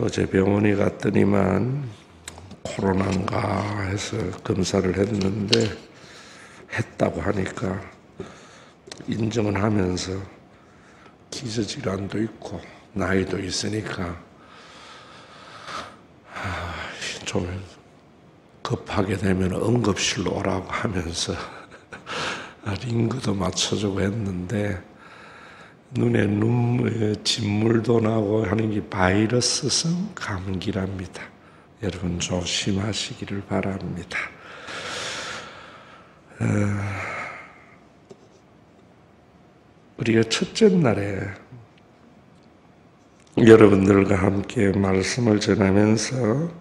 어제 병원에 갔더니만 코로나인가 해서 검사를 했다고 하니까 인정을 하면서 기저질환도 있고 나이도 있으니까 좀 급하게 되면 응급실로 오라고 하면서 링거도 맞춰주고 했는데 눈에 진물도 나고 하는 게 바이러스성 감기랍니다. 여러분 조심하시기를 바랍니다. 우리가 첫째 날에 여러분들과 함께 말씀을 전하면서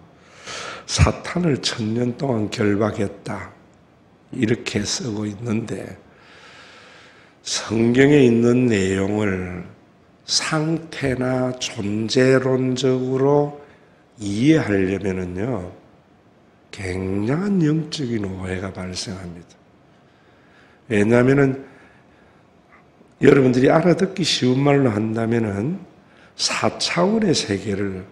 사탄을 1000년 동안 결박했다 이렇게 쓰고 있는데, 성경에 있는 내용을 상태나 존재론적으로 이해하려면요 굉장한 영적인 오해가 발생합니다. 왜냐하면 여러분들이 알아듣기 쉬운 말로 한다면은 4차원의 세계를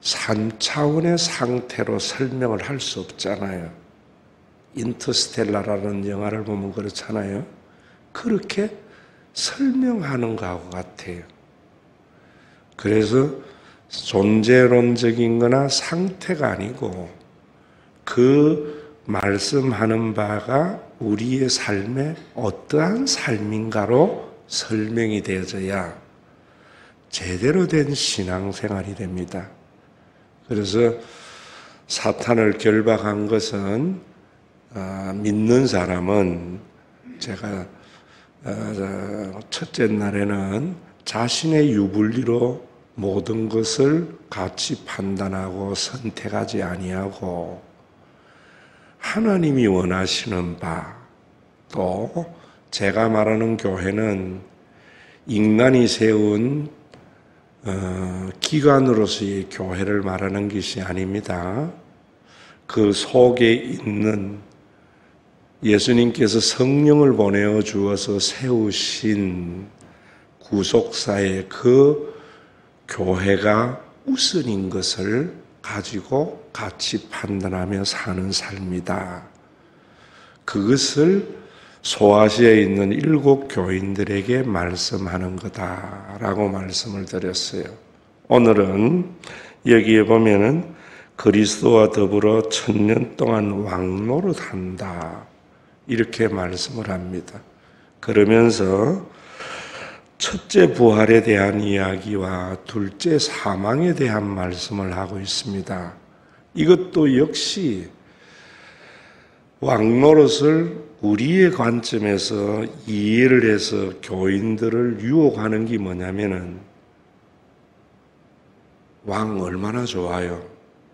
3차원의 상태로 설명을 할 수 없잖아요. 인터스텔라라는 영화를 보면 그렇잖아요. 그렇게 설명하는 것하고 같아요. 그래서 존재론적인 거나 상태가 아니고 그 말씀하는 바가 우리의 삶에 어떠한 삶인가로 설명이 되어져야 제대로 된 신앙생활이 됩니다. 그래서 사탄을 결박한 것은 믿는 사람은, 제가 첫째 날에는 자신의 유불리로 모든 것을 같이 판단하고 선택하지 아니하고 하나님이 원하시는 바, 또 제가 말하는 교회는 인간이 세운 기관으로서의 교회를 말하는 것이 아닙니다. 그 속에 있는 예수님께서 성령을 보내어 주어서 세우신 구속사의 그 교회가 우선인 것을 가지고 같이 판단하며 사는 삶이다. 그것을 소아시아에 있는 7 교인들에게 말씀하는 거다라고 말씀을 드렸어요. 오늘은 여기에 보면은 그리스도와 더불어 1000년 동안 왕노릇한다 이렇게 말씀을 합니다. 그러면서 첫째 부활에 대한 이야기와 둘째 사망에 대한 말씀을 하고 있습니다. 이것도 역시 왕노릇을 우리의 관점에서 이해를 해서 교인들을 유혹하는 게 뭐냐면은, 왕 얼마나 좋아요.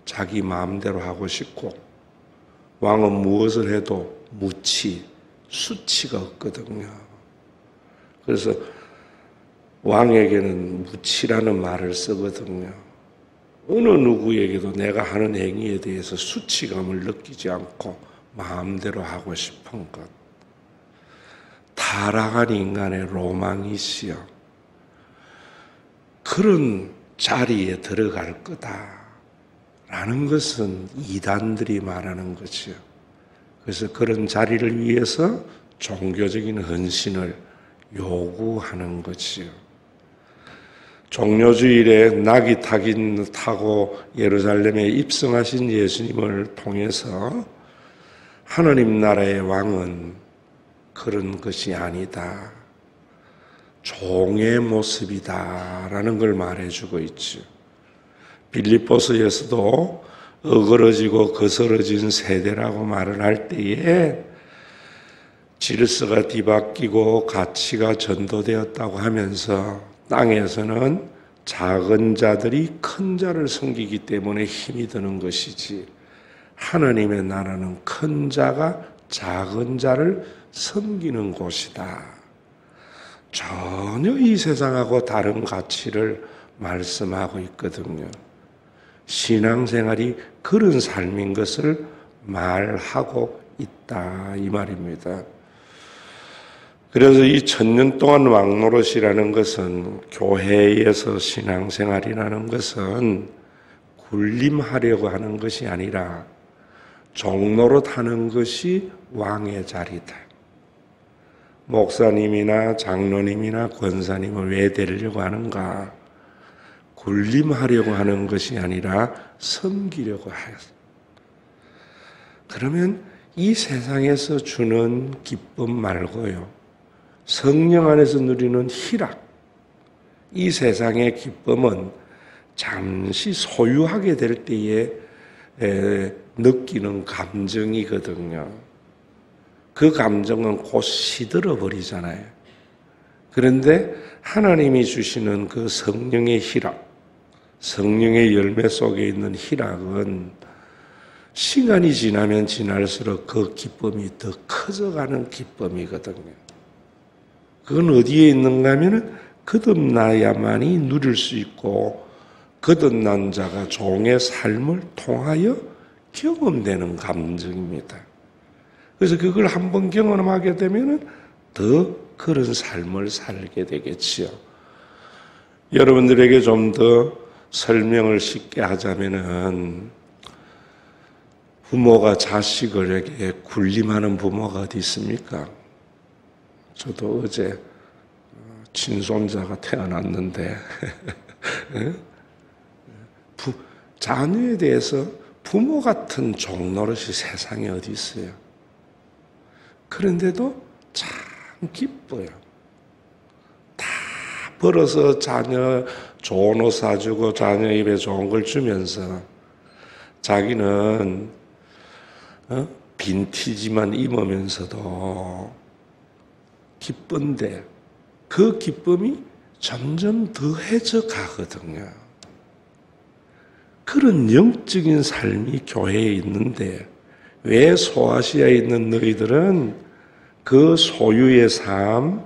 자기 마음대로 하고 싶고, 왕은 무엇을 해도 수치가 없거든요. 그래서 왕에게는 무치라는 말을 쓰거든요. 어느 누구에게도 내가 하는 행위에 대해서 수치감을 느끼지 않고 마음대로 하고 싶은 것. 타락한 인간의 로망이시여. 그런 자리에 들어갈 거다라는 것은 이단들이 말하는 거죠. 그래서 그런 자리를 위해서 종교적인 헌신을 요구하는 거지요. 종료주일에 나귀 타고 예루살렘에 입성하신 예수님을 통해서 하나님 나라의 왕은 그런 것이 아니다, 종의 모습이다라는 걸 말해주고 있죠. 빌립보서에서도 어그러지고 거스러진 세대라고 말을 할 때에 질서가 뒤바뀌고 가치가 전도되었다고 하면서 땅에서는 작은 자들이 큰 자를 섬기기 때문에 힘이 드는 것이지, 하나님의 나라는 큰 자가 작은 자를 섬기는 곳이다. 전혀 이 세상하고 다른 가치를 말씀하고 있거든요. 신앙생활이 그런 삶인 것을 말하고 있다 이 말입니다. 그래서 이 1000년 동안 왕노릇이라는 것은, 교회에서 신앙생활이라는 것은 군림하려고 하는 것이 아니라 종노릇 하는 것이 왕의 자리다. 목사님이나 장로님이나 권사님은 왜 되려고 하는가? 군림하려고 하는 것이 아니라 섬기려고 하였어. 그러면 이 세상에서 주는 기쁨 말고요, 성령 안에서 누리는 희락, 이 세상의 기쁨은 잠시 소유하게 될 때에 느끼는 감정이거든요. 그 감정은 곧 시들어 버리잖아요. 그런데 하나님이 주시는 그 성령의 희락, 성령의 열매 속에 있는 희락은 시간이 지나면 지날수록 그 기쁨이 더 커져가는 기쁨이거든요. 그건 어디에 있는가 하면 거듭나야만이 누릴 수 있고, 거듭난 자가 종의 삶을 통하여 경험되는 감정입니다. 그래서 그걸 한번 경험하게 되면 더 그런 삶을 살게 되겠지요. 여러분들에게 좀 더 설명을 쉽게 하자면은, 부모가 자식에게 군림하는 부모가 어디 있습니까? 저도 어제 친손자가 태어났는데 자녀에 대해서 부모 같은 종노릇이 세상에 어디 있어요? 그런데도 참 기뻐요. 다 벌어서 자녀 좋은 옷 사주고 자녀 입에 좋은 걸 주면서 자기는 빈티지만 입으면서도 기쁜데 그 기쁨이 점점 더해져 가거든요. 그런 영적인 삶이 교회에 있는데 왜 소아시아에 있는 너희들은 그 소유의 삶,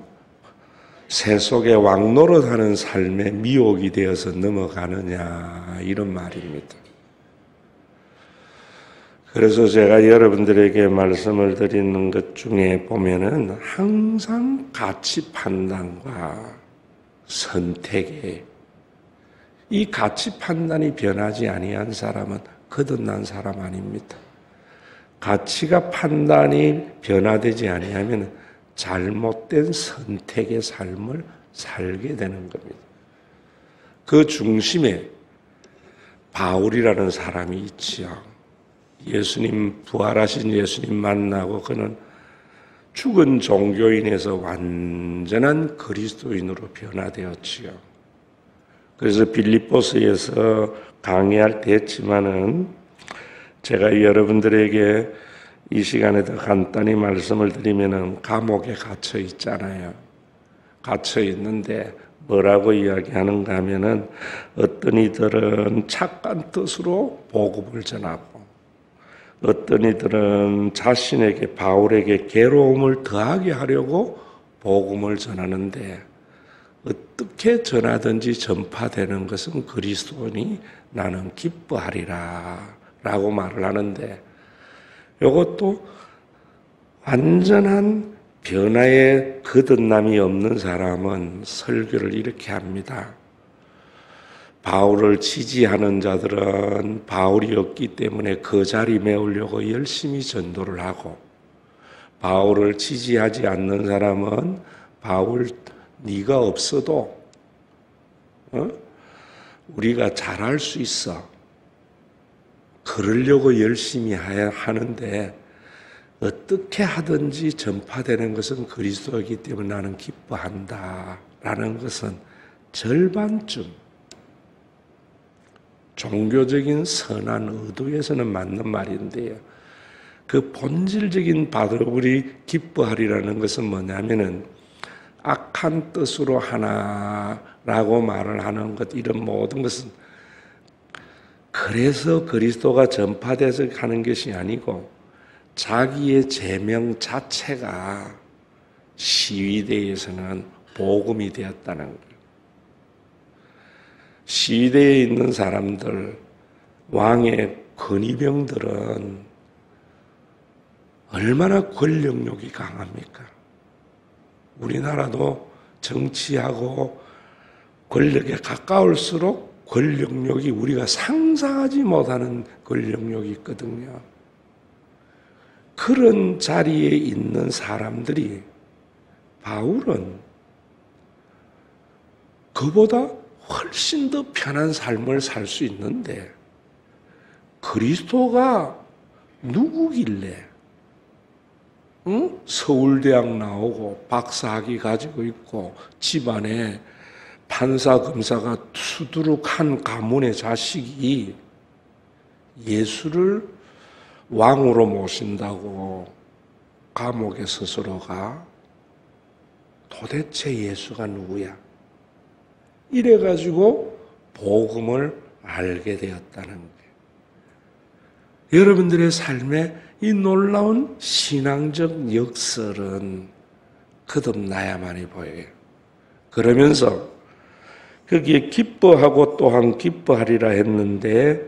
세속의 왕노릇하는 삶에 미혹이 되어서 넘어가느냐, 이런 말입니다. 그래서 제가 여러분들에게 말씀을 드리는 것 중에 보면은 항상 가치 판단과 선택에, 이 가치 판단이 변하지 아니한 사람은 거듭난 사람 아닙니다. 가치가 판단이 변화되지 아니하면 잘못된 선택의 삶을 살게 되는 겁니다. 그 중심에 바울이라는 사람이 있지요. 예수님, 부활하신 예수님 만나고 그는 죽은 종교인에서 완전한 그리스도인으로 변화되었지요. 그래서 빌립보서에서 강의할 때 했지만은 제가 여러분들에게 이 시간에 더 간단히 말씀을 드리면은 감옥에 갇혀 있잖아요. 갇혀 있는데 뭐라고 이야기하는가 하면은 어떤 이들은 착한 뜻으로 복음을 전하고 어떤 이들은 자신에게 바울에게 괴로움을 더하게 하려고 복음을 전하는데 어떻게 전하든지 전파되는 것은 그리스도니 나는 기뻐하리라 라고 말을 하는데 이것도 완전한 변화의 거듭남이 없는 사람은 설교를 이렇게 합니다. 바울을 지지하는 자들은 바울이 없기 때문에 그 자리 메우려고 열심히 전도를 하고 바울을 지지하지 않는 사람은 바울 네가 없어도 우리가 잘할 수 있어. 그러려고 열심히 하는데 어떻게 하든지 전파되는 것은 그리스도이기 때문에 나는 기뻐한다 라는 것은 절반쯤 종교적인 선한 의도에서는 맞는 말인데요. 그 본질적인 바울이 기뻐하리라는 것은 뭐냐면은 악한 뜻으로 하나라고 말을 하는 것, 이런 모든 것은 그래서 그리스도가 전파돼서 하는 것이 아니고 자기의 제명 자체가 시위대에서는 복음이 되었다는 거예요. 시위대에 있는 사람들, 왕의 근위병들은 얼마나 권력욕이 강합니까? 우리나라도 정치하고 권력에 가까울수록 권력력이 우리가 상상하지 못하는 권력력이 있거든요. 그런 자리에 있는 사람들이 바울은 그보다 훨씬 더 편한 삶을 살 수 있는데 그리스도가 누구길래 서울대학 나오고 박사학위 가지고 있고 집안에 판사 검사가 수두룩한 가문의 자식이 예수를 왕으로 모신다고 감옥에 스스로가 도대체 예수가 누구야? 이래가지고 복음을 알게 되었다는 거예요. 여러분들의 삶에 이 놀라운 신앙적 역설은 거듭나야만이 보여요. 그러면서 거기에 기뻐하고 또한 기뻐하리라 했는데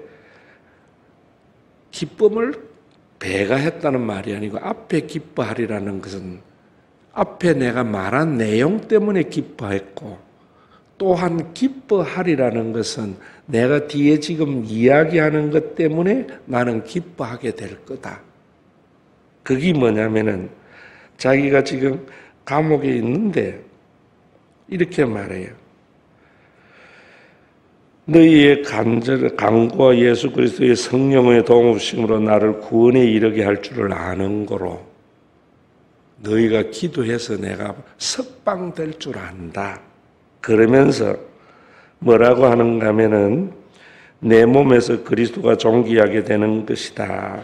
기쁨을 배가 했다는 말이 아니고 앞에 기뻐하리라는 것은 앞에 내가 말한 내용 때문에 기뻐했고 또한 기뻐하리라는 것은 내가 뒤에 지금 이야기하는 것 때문에 나는 기뻐하게 될 거다. 그게 뭐냐면은 자기가 지금 감옥에 있는데 이렇게 말해요. 너희의 간구와 예수 그리스도의 성령의 도움으로 나를 구원에 이르게 할 줄을 아는 거로 너희가 기도해서 내가 석방될 줄 안다. 그러면서 뭐라고 하는가 하면은 내 몸에서 그리스도가 존귀하게 되는 것이다.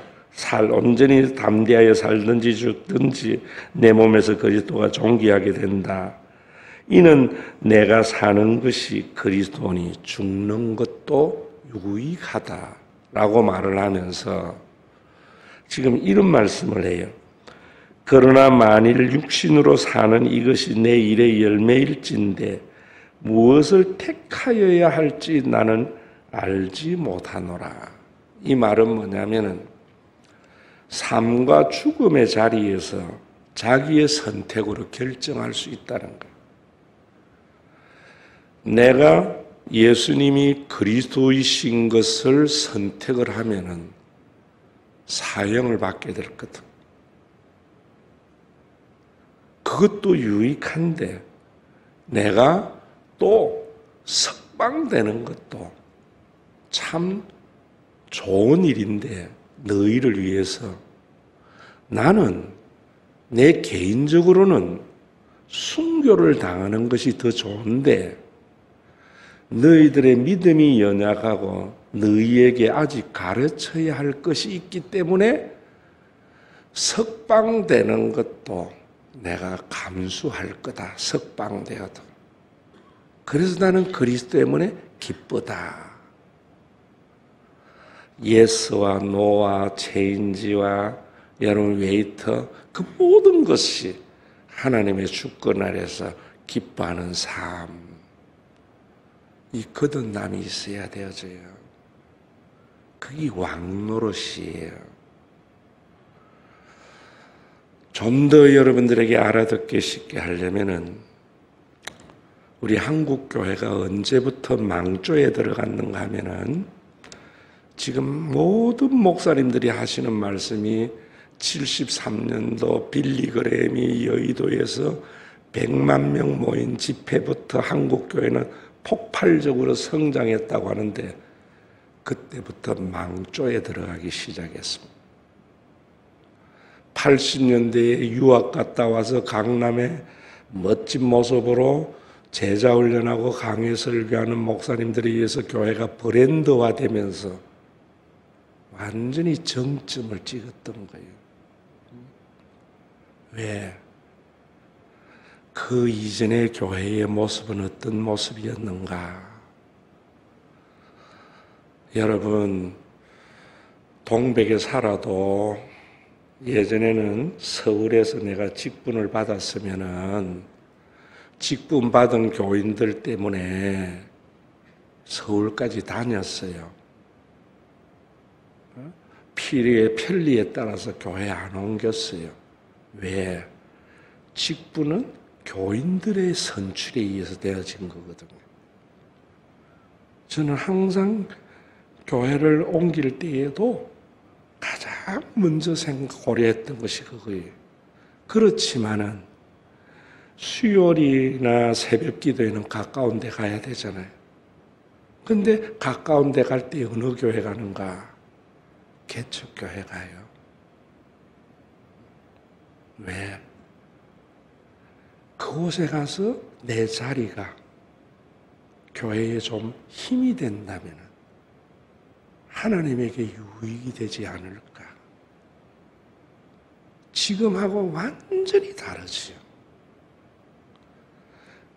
온전히 담대하여 살든지 죽든지 내 몸에서 그리스도가 존귀하게 된다. 이는 내가 사는 것이 그리스도니 죽는 것도 유익하다라고 말을 하면서 지금 이런 말씀을 해요. 그러나 만일 육신으로 사는 이것이 내 일의 열매일진데 무엇을 택하여야 할지 나는 알지 못하노라. 이 말은 뭐냐면은 삶과 죽음의 자리에서 자기의 선택으로 결정할 수 있다는 거예요. 내가 예수님이 그리스도이신 것을 선택을 하면은 사형을 받게 될 거다. 그것도 유익한데 내가 또 석방되는 것도 참 좋은 일인데 너희를 위해서 나는 내 개인적으로는 순교를 당하는 것이 더 좋은데 너희들의 믿음이 연약하고 너희에게 아직 가르쳐야 할 것이 있기 때문에 석방되는 것도 내가 감수할 거다. 석방되어도. 그래서 나는 그리스도 때문에 기쁘다. 예스와 노와 체인지와 여러분 웨이터 그 모든 것이 하나님의 주권 아래서 기뻐하는 삶. 이 거듭남이 있어야 되어져요. 그게 왕노릇이에요. 좀 더 여러분들에게 알아듣기 쉽게 하려면은 우리 한국 교회가 언제부터 망조에 들어갔는가 하면은 지금 모든 목사님들이 하시는 말씀이 73년도 빌리그램이 여의도에서 100만 명 모인 집회부터 한국 교회는 폭발적으로 성장했다고 하는데 그때부터 망조에 들어가기 시작했습니다. 80년대에 유학 갔다 와서 강남에 멋진 모습으로 제자 훈련하고 강의 설교하는 목사님들에 의해서 교회가 브랜드화되면서 완전히 정점을 찍었던 거예요. 왜? 그 이전의 교회의 모습은 어떤 모습이었는가? 여러분, 동백에 살아도 예전에는 서울에서 내가 직분을 받았으면은 직분 받은 교인들 때문에 서울까지 다녔어요. 필요에 편리에 따라서 교회 안 옮겼어요. 왜? 직분은 교인들의 선출에 의해서 되어진 거거든요. 저는 항상 교회를 옮길 때에도 가장 먼저 고려했던 것이 그거예요. 그렇지만은 수요일이나 새벽 기도에는 가까운 데 가야 되잖아요. 근데 가까운 데 갈 때 어느 교회 가는가? 개척교회 가요. 왜? 그곳에 가서 내 자리가 교회에 좀 힘이 된다면 하나님에게 유익이 되지 않을까? 지금하고 완전히 다르지요.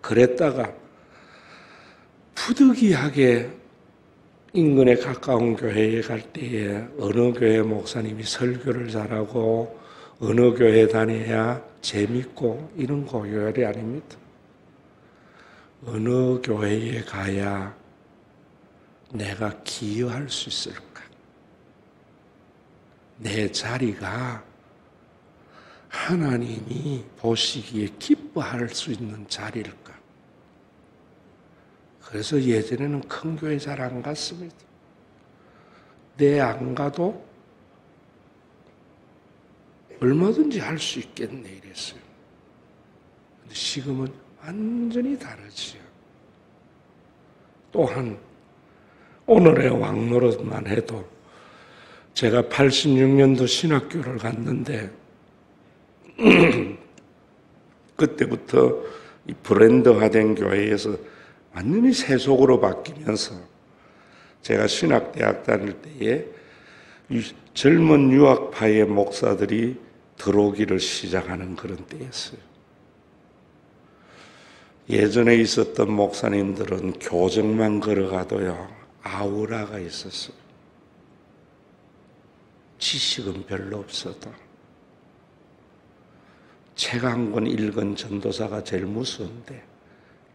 그랬다가 부득이하게 인근에 가까운 교회에 갈 때에 어느 교회 목사님이 설교를 잘하고 어느 교회 다녀야 재밌고 이런 고열이 아닙니다. 어느 교회에 가야 내가 기여할 수 있을까? 내 자리가 하나님이 보시기에 기뻐할 수 있는 자리일까? 그래서 예전에는 큰 교회 잘 안 갔습니다. 내 안 가도 얼마든지 할 수 있겠네 이랬어요. 근데 지금은 완전히 다르지요. 또한 오늘의 왕노릇만 해도 제가 86년도 신학교를 갔는데 그때부터 이 브랜드화된 교회에서 완전히 세속으로 바뀌면서 제가 신학대학 다닐 때에 젊은 유학파의 목사들이 들어오기를 시작하는 그런 때였어요. 예전에 있었던 목사님들은 교정만 걸어가도요 아우라가 있었어요. 지식은 별로 없어도 책 한 권 읽은 전도사가 제일 무서운데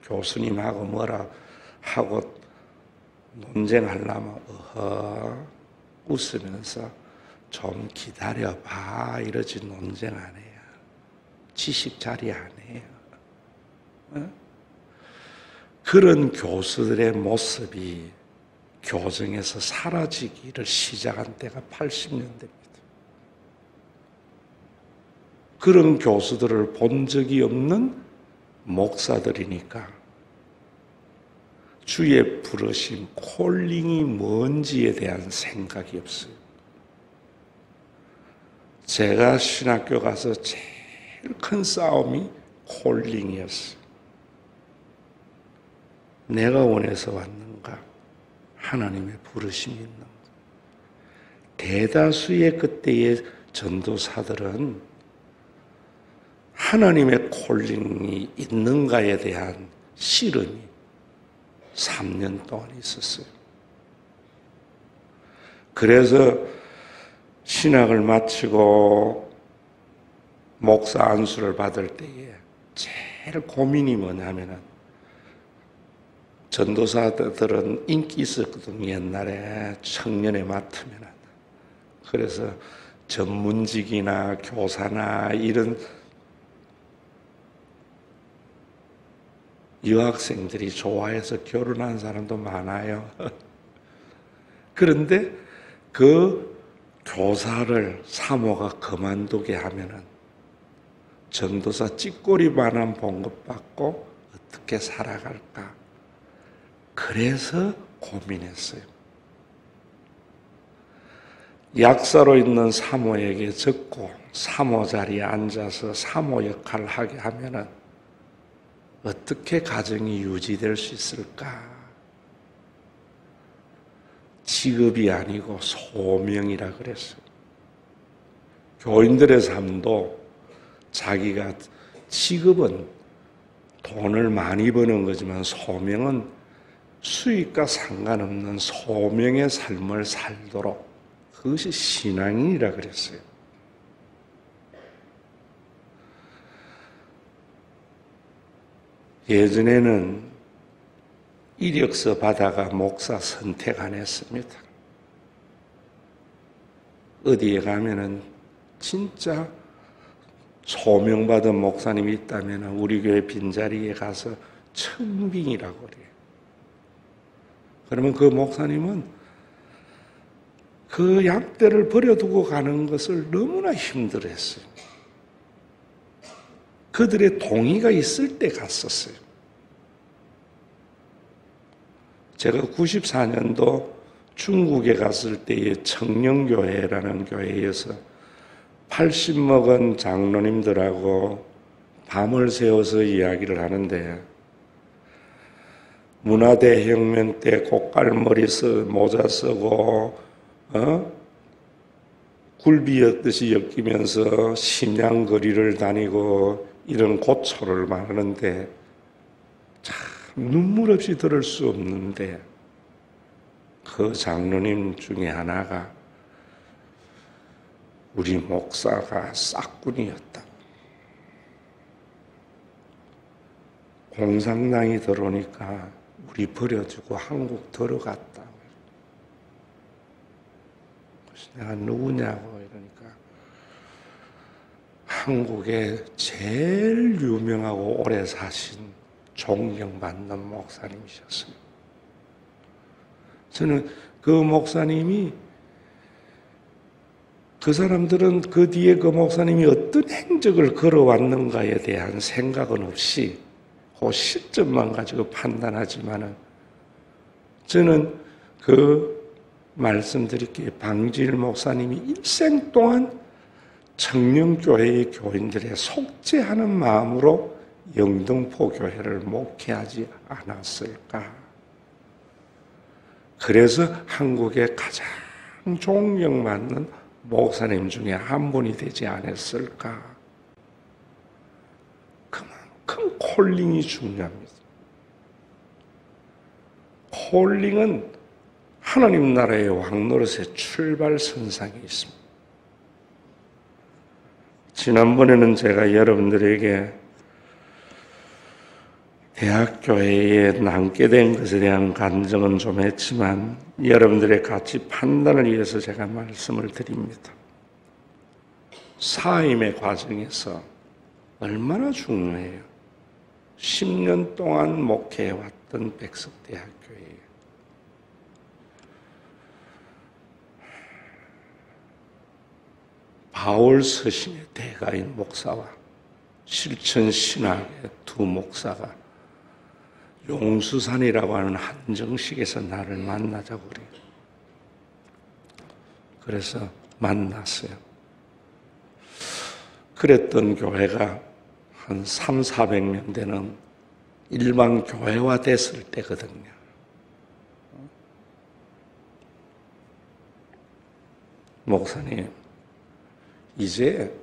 교수님하고 뭐라 하고 논쟁하려면 웃으면서 좀 기다려봐 이러지 논쟁 안 해요. 지식 자리 안 해요. 그런 교수들의 모습이 교정에서 사라지기를 시작한 때가 80년대입니다. 그런 교수들을 본 적이 없는 목사들이니까 주의 부르심, 콜링이 뭔지에 대한 생각이 없어요. 제가 신학교 가서 제일 큰 싸움이 콜링이었어요. 내가 원해서 왔는가? 하나님의 부르심이 있는가? 대다수의 그때의 전도사들은 하나님의 콜링이 있는가에 대한 실험이 3년 동안 있었어요. 그래서 신학을 마치고 목사 안수를 받을 때에 제일 고민이 뭐냐면은 전도사들은 인기 있었거든요. 옛날에 청년에 맡으면은. 그래서 전문직이나 교사나 이런 여학생들이 좋아해서 결혼한 사람도 많아요. 그런데 그 교사를 사모가 그만두게 하면은 전도사 찌꼬리만한 봉급받고 어떻게 살아갈까? 그래서 고민했어요. 약사로 있는 사모에게 적고 사모 자리에 앉아서 사모 역할을 하게 하면은 어떻게 가정이 유지될 수 있을까? 직업이 아니고 소명이라 그랬어요. 교인들의 삶도 자기가 직업은 돈을 많이 버는 거지만 소명은 수익과 상관없는 소명의 삶을 살도록 그것이 신앙이라 그랬어요. 예전에는 이력서 받아가 목사 선택 안 했습니다. 어디에 가면은 진짜 소명받은 목사님이 있다면 우리 교회 빈자리에 가서 청빙이라고 그래요. 그러면 그 목사님은 그 양떼를 버려두고 가는 것을 너무나 힘들어했어요. 그들의 동의가 있을 때 갔었어요. 제가 94년도 중국에 갔을 때의 청령교회라는 교회에서 80 먹은 장로님들하고 밤을 새워서 이야기를 하는데, 문화대혁명 때 고깔머리 모자 쓰고 굴비였듯이 엮이면서 심양거리를 다니고 이런 고초를 말하는데 참 눈물 없이 들을 수 없는데, 그 장로님 중에 하나가 우리 목사가 싹군이었다. 공산당이 들어오니까 우리 버려두고 한국 들어갔다. 그래서 내가 누구냐고 이러니까 한국에 제일 유명하고 오래 사신 존경받는 목사님이셨습니다. 저는 그 목사님이, 그 사람들은 그 뒤에 그 목사님이 어떤 행적을 걸어왔는가에 대한 생각은 없이 그 시점만 가지고 판단하지만은, 저는 그 말씀드릴게요. 방지일 목사님이 일생 동안 청령교회의 교인들의 속죄하는 마음으로 영등포 교회를 목회하지 않았을까? 그래서 한국에 가장 존경받는 목사님 중에 한 분이 되지 않았을까? 그만큼 콜링이 중요합니다. 콜링은 하나님 나라의 왕노릇의 출발선상에 있습니다. 지난번에는 제가 여러분들에게 대학교회에 남게 된 것에 대한 간증은 좀 했지만, 여러분들의 가치 판단을 위해서 제가 말씀을 드립니다. 사임의 과정에서 얼마나 중요해요. 10년 동안 목회해왔던 백석대학교에 바울 서신의 대가인 목사와 실천신학의 두 목사가 용수산이라고 하는 한정식에서 나를 만나자고 그래요. 그래서 만났어요. 그랬던 교회가 한 300~400년 되는 일반 교회화 됐을 때거든요. 목사님, 이제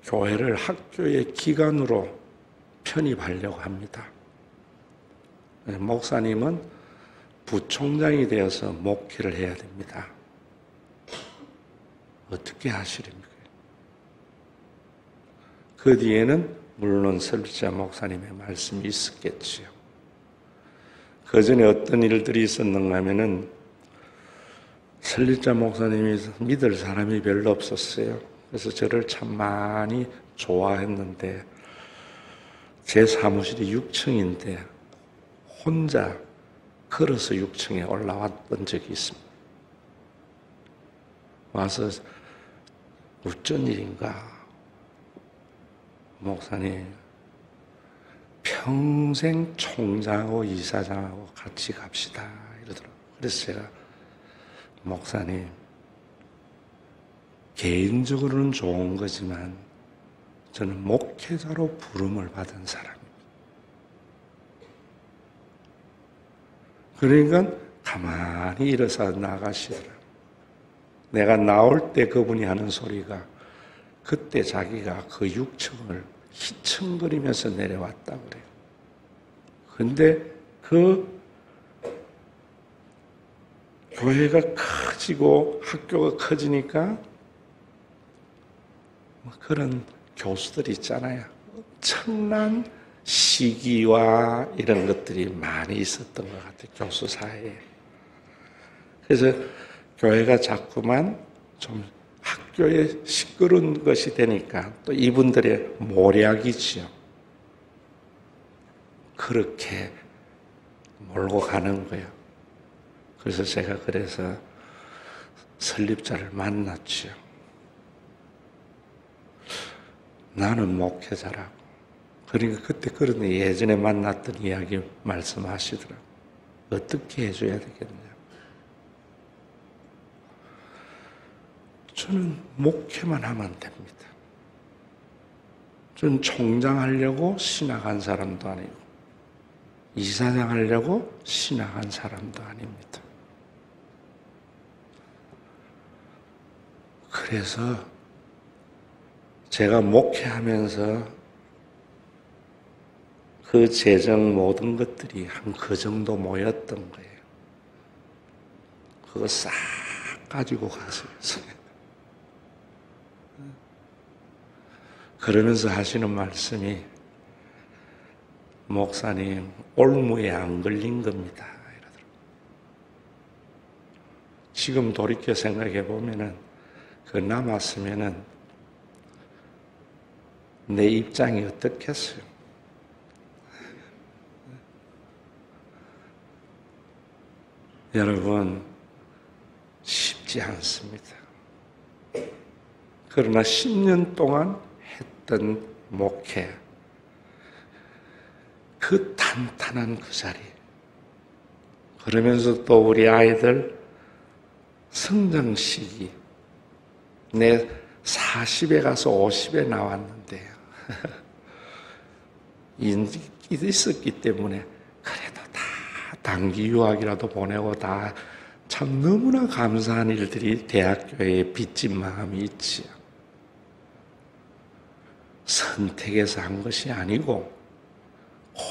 교회를 학교의 기관으로 편입하려고 합니다. 목사님은 부총장이 되어서 목회를 해야 됩니다. 어떻게 하시렵니까? 그 뒤에는 물론 설자 목사님의 말씀이 있었겠지요. 그 전에 어떤 일들이 있었는가 하면은, 설리자 목사님이 믿을 사람이 별로 없었어요. 그래서 저를 참 많이 좋아했는데, 제 사무실이 6층인데 혼자 걸어서 6층에 올라왔던 적이 있습니다. 와서 어쩐 일인가? 목사님, 평생 총장하고 이사장하고 같이 갑시다 이러더라고요. 그래서 제가, 목사님, 개인적으로는 좋은 거지만 저는 목회자로 부름을 받은 사람입니다. 그러니까 가만히 일어서 나가시더라. 내가 나올 때 그분이 하는 소리가, 그때 자기가 그 6층을 희청거리면서 내려왔다 그래요. 근데 그 교회가 커지고 학교가 커지니까 그런 교수들 있잖아요. 엄청난 시기와 이런 것들이 많이 있었던 것 같아요. 교수 사이에. 그래서 교회가 자꾸만 좀 학교에 시끄러운 것이 되니까 또 이분들의 모략이지요. 그렇게 몰고 가는 거예요. 그래서 제가 설립자를 만났죠. 나는 목회자라고. 그러니까 그때 그런 예전에 만났던 이야기 말씀하시더라고요. 어떻게 해줘야 되겠냐. 저는 목회만 하면 됩니다. 저는 총장 하려고 신학한 사람도 아니고 이사장 하려고 신학한 사람도 아닙니다. 그래서 제가 목회하면서 그 재정 모든 것들이 한 그 정도 모였던 거예요. 그거 싹 가지고 가세요. 그러면서 하시는 말씀이 목사님 올무에 안 걸린 겁니다. 이러더라고요. 지금 돌이켜 생각해 보면은 그 남았으면은 내 입장이 어떻겠어요? 여러분 쉽지 않습니다. 그러나 10년 동안 했던 목회, 그 탄탄한 그 자리, 그러면서 또 우리 아이들 성장 시기, 내 40에 가서 50에 나왔는데요. 있었기 때문에 그래도 다 단기 유학이라도 보내고 다 참 너무나 감사한 일들이 대학교에 빚진 마음이 있지요. 선택에서 한 것이 아니고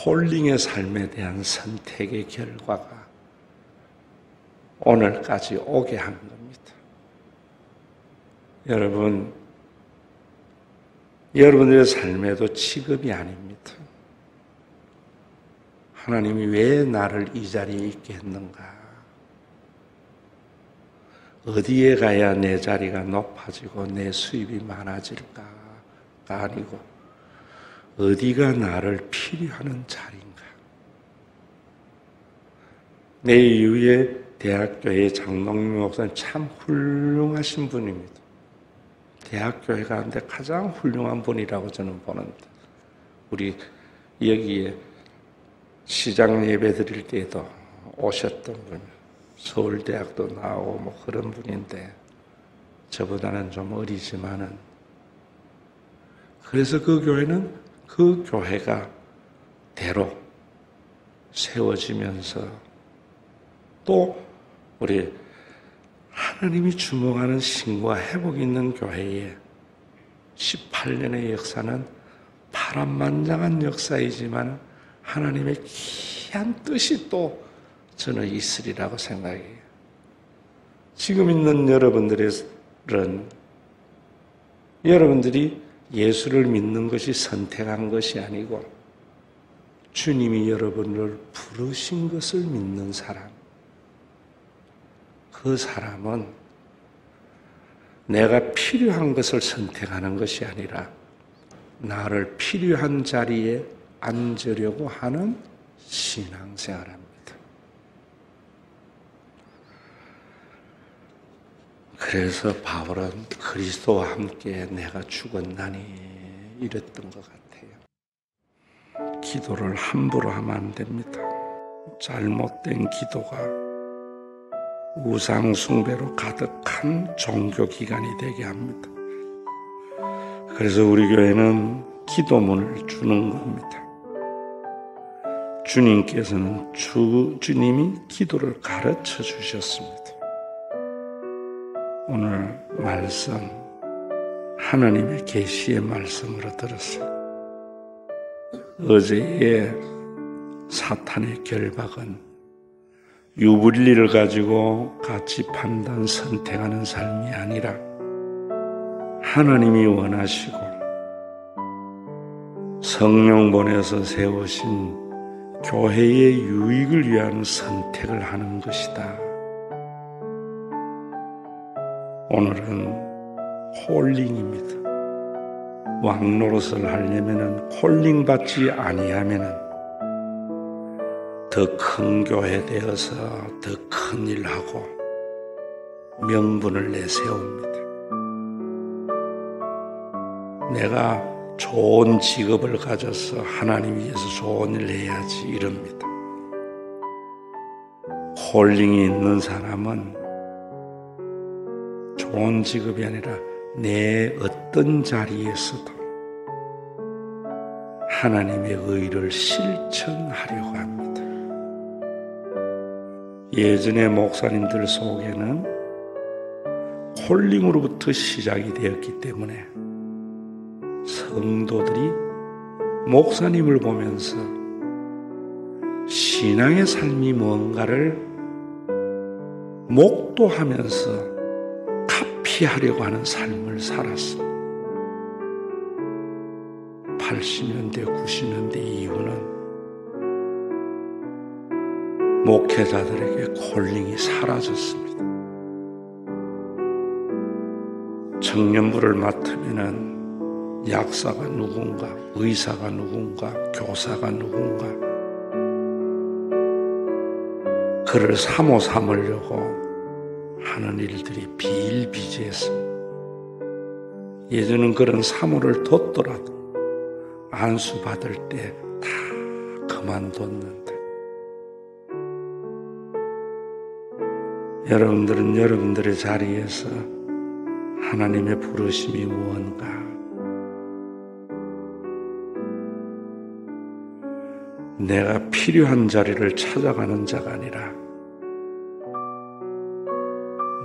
콜링의 삶에 대한 선택의 결과가 오늘까지 오게 한 겁니다. 여러분들의 삶에도 취급이 아닙니다. 하나님이 왜 나를 이 자리에 있게 했는가? 어디에 가야 내 자리가 높아지고 내 수입이 많아질까가 아니고 어디가 나를 필요하는 자리인가? 내 이후에 대학교의 장동민 목사님 참 훌륭하신 분입니다. 대학교에 가는데 가장 훌륭한 분이라고 저는 보는데, 우리 여기에 시장 예배 드릴 때에도 오셨던 분, 서울대학도 나오고 뭐 그런 분인데 저보다는 좀 어리지만은, 그래서 그 교회는 그 교회가 대로 세워지면서 또 우리 하나님이 주목하는 신과 회복 있는 교회의 18년의 역사는 파란만장한 역사이지만 하나님의 귀한 뜻이 또 저는 있으리라고 생각해요. 지금 있는 여러분들이 예수를 믿는 것이 선택한 것이 아니고 주님이 여러분을 부르신 것을 믿는 사람, 그 사람은 내가 필요한 것을 선택하는 것이 아니라 나를 필요한 자리에 앉으려고 하는 신앙생활합니다. 그래서 바울은 그리스도와 함께 내가 죽었나니 이랬던 것 같아요. 기도를 함부로 하면 안 됩니다. 잘못된 기도가 우상숭배로 가득한 종교기관이 되게 합니다. 그래서 우리 교회는 기도문을 주는 겁니다. 주님께서는 주님이 기도를 가르쳐 주셨습니다. 오늘 말씀, 하나님의 계시의 말씀으로 들었어요. 어제의 사탄의 결박은 유불리를 가지고 가치 판단 선택하는 삶이 아니라 하나님이 원하시고 성령 보내서 세우신 교회의 유익을 위한 선택을 하는 것이다. 오늘은 콜링입니다. 왕노릇을 하려면은 콜링 받지 아니하면은 더 큰 교회 되어서 더 큰 일하고 명분을 내세웁니다. 내가 좋은 직업을 가져서 하나님 위해서 좋은 일 해야지 이럽니다. 콜링이 있는 사람은 좋은 직업이 아니라 내 어떤 자리에서도 하나님의 의를 실천하려고 합니다. 예전의 목사님들 속에는 콜링으로부터 시작이 되었기 때문에 성도들이 목사님을 보면서 신앙의 삶이 뭔가를 목도하면서 카피하려고 하는 삶을 살았어. 80년대, 90년대 이후는 목회자들에게 콜링이 사라졌습니다. 청년부를 맡으면은 약사가 누군가, 의사가 누군가, 교사가 누군가, 그를 사모 삼으려고 하는 일들이 비일비재했습니다. 예전은 그런 사모를 뒀더라도 안수 받을 때 다 그만뒀는데, 여러분들은 여러분들의 자리에서 하나님의 부르심이 무언가, 내가 필요한 자리를 찾아가는 자가 아니라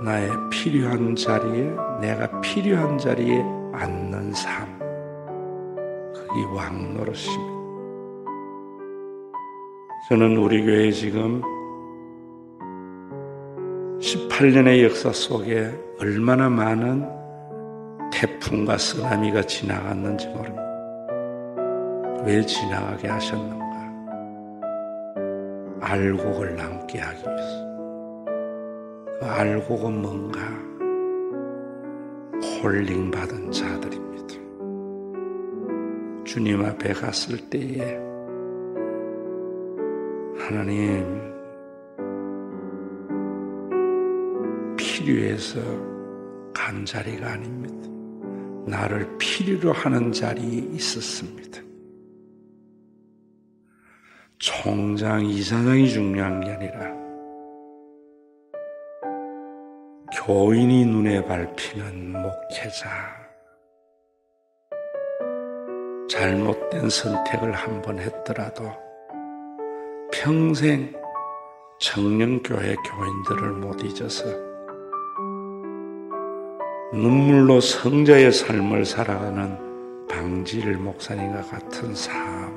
나의 필요한 자리에, 내가 필요한 자리에 앉는 삶, 그게 왕노릇입니다. 저는 우리 교회 지금 18년의 역사 속에 얼마나 많은 태풍과 쓰나미가 지나갔는지 모릅니다. 왜 지나가게 하셨는가? 알곡을 남게 하기 위해서. 그 알곡은 뭔가? 콜링 받은 자들입니다. 주님 앞에 갔을 때에 하나님 필요해서 간 자리가 아닙니다. 나를 필요로 하는 자리에 있었습니다. 총장, 이사장이 중요한 게 아니라 교인이 눈에 밟히는 목회자, 잘못된 선택을 한번 했더라도 평생 청년교회 교인들을 못 잊어서 눈물로 성자의 삶을 살아가는 방지일 목사님과 같은 삶,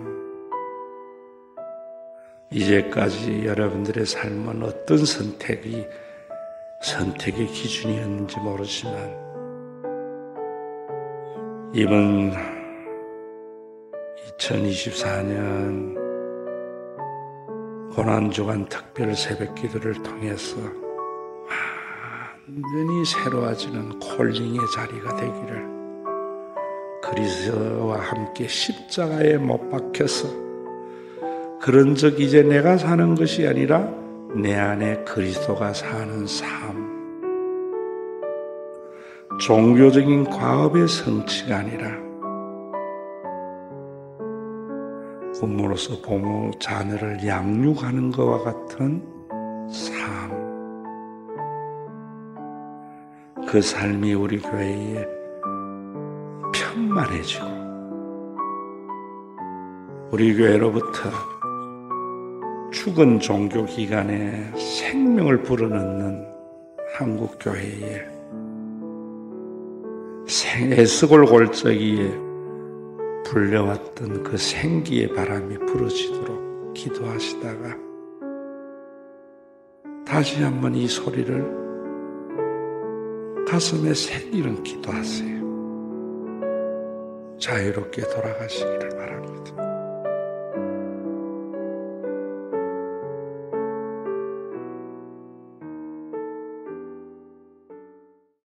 이제까지 여러분들의 삶은 어떤 선택의 기준이었는지 모르지만 이번 2024년 고난주간 특별 새벽기도를 통해서 완전히 새로워지는 콜링의 자리가 되기를, 그리스도와 함께 십자가에 못 박혀서 그런 적 이제 내가 사는 것이 아니라 내 안에 그리스도가 사는 삶, 종교적인 과업의 성취가 아니라 부모로서 부모 자녀를 양육하는 것과 같은 삶, 그 삶이 우리 교회에 편만해지고 우리 교회로부터 죽은 종교기관에 생명을 불어넣는 한국교회에 에스골 골짜기에 불려왔던 그 생기의 바람이 불어지도록 기도하시다가 다시 한번 이 소리를 가슴에 새기는 기도하세요. 자유롭게 돌아가시기를 바랍니다.